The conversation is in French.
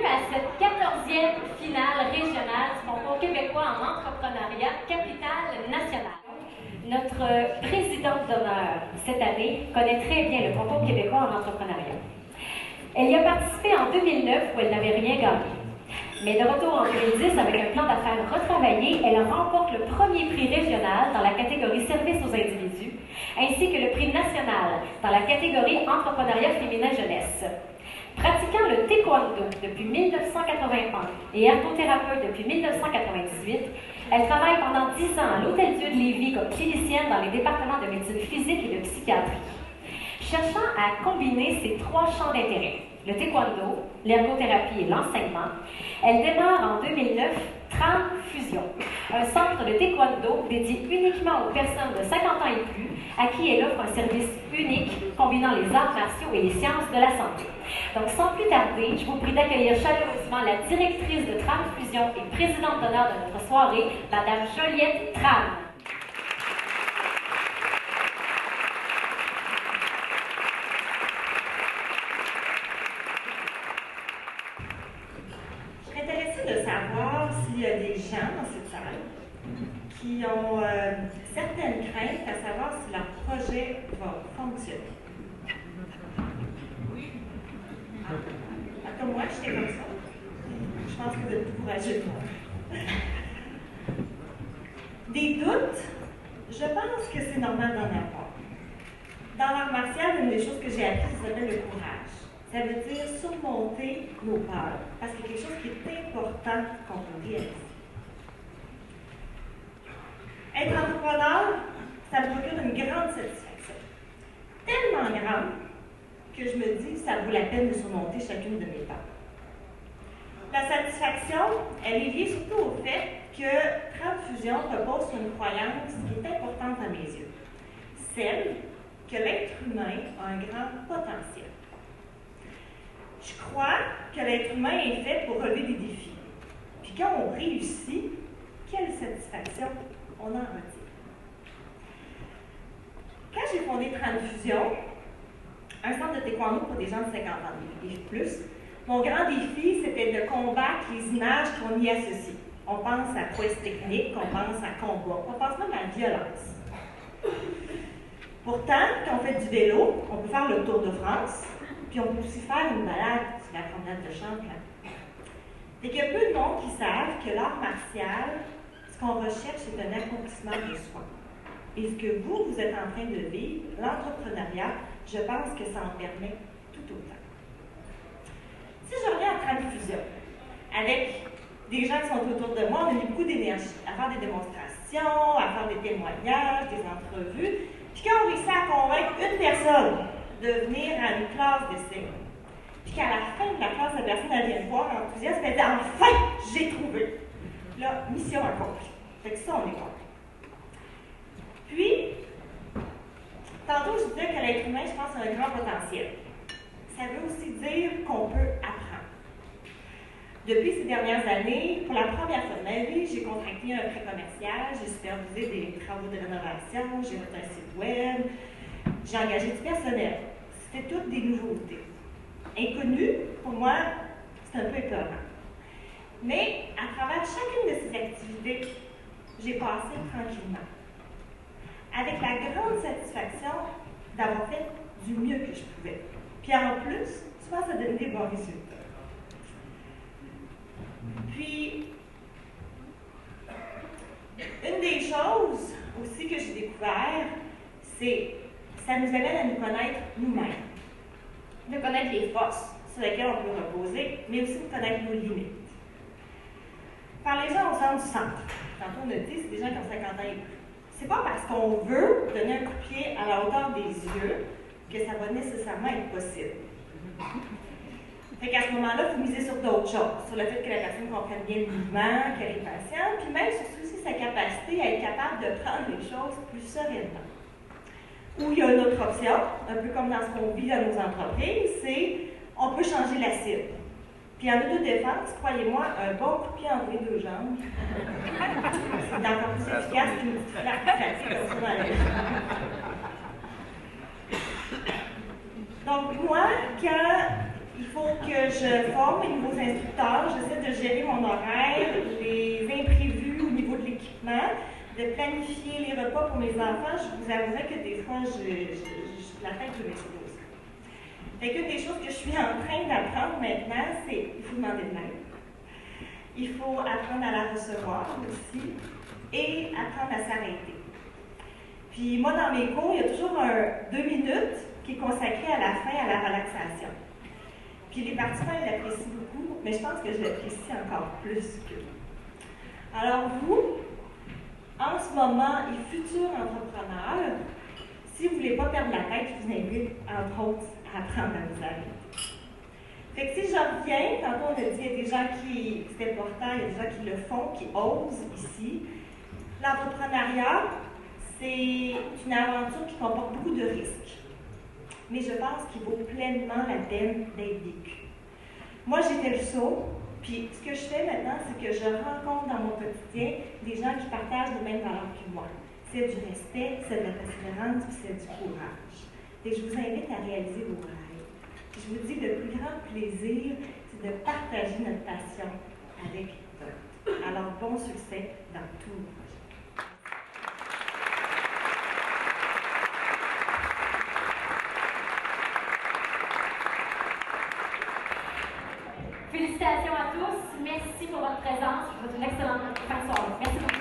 à cette 14e finale régionale du concours québécois en entrepreneuriat capitale nationale. Notre présidente d'honneur cette année connaît très bien le concours québécois en entrepreneuriat. Elle y a participé en 2009 où elle n'avait rien gagné. Mais de retour en 2010, avec un plan d'affaires retravaillé, elle remporte le premier prix régional dans la catégorie services aux individus, ainsi que le prix national dans la catégorie entrepreneuriat féminin jeunesse. Pratiquant le taekwondo depuis 1981 et ergothérapeute depuis 1998, elle travaille pendant 10 ans à l'Hôtel-Dieu de Lévis comme clinicienne dans les départements de médecine physique et de psychiatrie. Cherchant à combiner ces trois champs d'intérêt, le taekwondo, l'ergothérapie et l'enseignement, elle démarre en 2009 Tram Fusion, un centre de taekwondo dédié uniquement aux personnes de 50 ans et plus, à qui elle offre un service unique combinant les arts martiaux et les sciences de la santé. Donc, sans plus tarder, je vous prie d'accueillir chaleureusement la directrice de Tram Fusion et présidente d'honneur de notre soirée, Madame Joliette Tram. Il y a des gens dans cette salle qui ont certaines craintes à savoir si leur projet va fonctionner. Oui. Comme moi, j'étais comme ça. Je pense que vous êtes plus courageux que moi. Des doutes, je pense que c'est normal d'en avoir. Dans l'art martial, une des choses que j'ai appris, ça s'appelle le courage. Ça veut dire surmonter nos peurs, parce qu'il y a quelque chose qui est important qu'on peut réaliser. Être entrepreneur, ça me procure une grande satisfaction. Tellement grande que je me dis que ça vaut la peine de surmonter chacune de mes peurs. La satisfaction, elle est liée surtout au fait que Tram Fusion repose sur une croyance qui est importante à mes yeux. Celle que l'être humain a un grand potentiel. Je crois que l'être humain est fait pour relever des défis. Puis quand on réussit, quelle satisfaction on en retire. Quand j'ai fondé Tram Fusion, un centre de taekwondo pour des gens de 50 ans et plus, mon grand défi, c'était de combattre les images qu'on y associe. On pense à prouesse technique, on pense à combat, on pense même à la violence. Pourtant, quand on fait du vélo, on peut faire le Tour de France, puis on peut aussi faire une balade sur la promenade de Champlain. Et qu'il y a peu de monde qui savent que l'art martial, ce qu'on recherche, c'est un accomplissement de soi. Et ce que vous êtes en train de vivre, l'entrepreneuriat, je pense que ça en permet tout autant. Si je reviens à Tram Fusion, avec des gens qui sont autour de moi, on a mis beaucoup d'énergie à faire des démonstrations, à faire des témoignages, des entrevues. Puis quand on réussit à convaincre une personne de venir à une classe d'essai, puis qu'à la fin de la classe, la personne elle vient me voir enthousiaste, elle dit « Enfin, j'ai trouvé! » Là, mission accomplie. Fait que ça, on est content. Puis, tantôt, je disais que l'être humain, je pense, a un grand potentiel. Ça veut aussi dire qu'on peut apprendre. Depuis ces dernières années, pour la première fois de ma vie, j'ai contracté un prêt commercial, j'ai supervisé des travaux de rénovation, j'ai fait un site web, j'ai engagé du personnel. C'était toutes des nouveautés. Inconnues, pour moi, c'est un peu épeurant. Mais à travers chacune de ces activités, j'ai passé tranquillement. Avec la grande satisfaction d'avoir fait du mieux que je pouvais. Puis en plus, souvent, ça donne des bons résultats. Puis, une des choses aussi que j'ai découvert, c'est que ça nous amène à nous connaître nous-mêmes. De connaître les forces sur lesquelles on peut reposer, mais aussi de connaître nos limites. Parlez-en au centre du centre. Tantôt, on a dit, c'est des gens qui ont 50 ans et plus. C'est pas parce qu'on veut donner un coup de pied à la hauteur des yeux que ça va nécessairement être possible. Fait qu'à ce moment-là, il faut miser sur d'autres choses, sur le fait que la personne comprenne bien le mouvement, qu'elle est patiente, puis même sur aussi sa capacité à être capable de prendre les choses plus sereinement. Ou il y a une autre option, un peu comme dans ce qu'on vit dans nos entreprises, c'est on peut changer la cible. Puis en autodéfense, croyez-moi, un bon coup de pied entre les deux jambes, c'est encore plus efficace qu'une petite flaque facile comme ça dans la jambe. Donc moi, quand Il faut que je forme les nouveaux instructeurs, j'essaie de gérer mon horaire, les imprévus au niveau de l'équipement, de planifier les repas pour mes enfants. Je vous avouerai que des fois, la tête me m'explose. Fait qu'une des choses que je suis en train d'apprendre maintenant, c'est qu'il faut demander de l'aide. Il faut apprendre à la recevoir aussi et apprendre à s'arrêter. Puis moi, dans mes cours, il y a toujours 2 minutes qui est consacré à la fin à la relaxation. Puis les participants, ils l'apprécient beaucoup, mais je pense que je l'apprécie encore plus qu'eux. Alors vous, en ce moment, et futurs entrepreneurs, si vous ne voulez pas perdre la tête, je vous invite, entre autres, à apprendre à vous arrêter. Fait que si je reviens, tantôt on a dit qu'il y a des gens qui, c'est important, il y a des gens qui le font, qui osent ici. L'entrepreneuriat, c'est une aventure qui comporte beaucoup de risques. Mais je pense qu'il vaut pleinement la peine d'être vécu. Moi, j'ai fait le saut, puis ce que je fais maintenant, c'est que je rencontre dans mon quotidien des gens qui partagent les mêmes valeurs que moi. C'est du respect, c'est de la persévérance, puis c'est du courage. Et je vous invite à réaliser vos rêves. Je vous dis, le plus grand plaisir, c'est de partager notre passion avec d'autres. Alors, bon succès dans tout le projet. Félicitations à tous. Merci pour votre présence. Je vous souhaite une excellente fin de soirée. Merci beaucoup.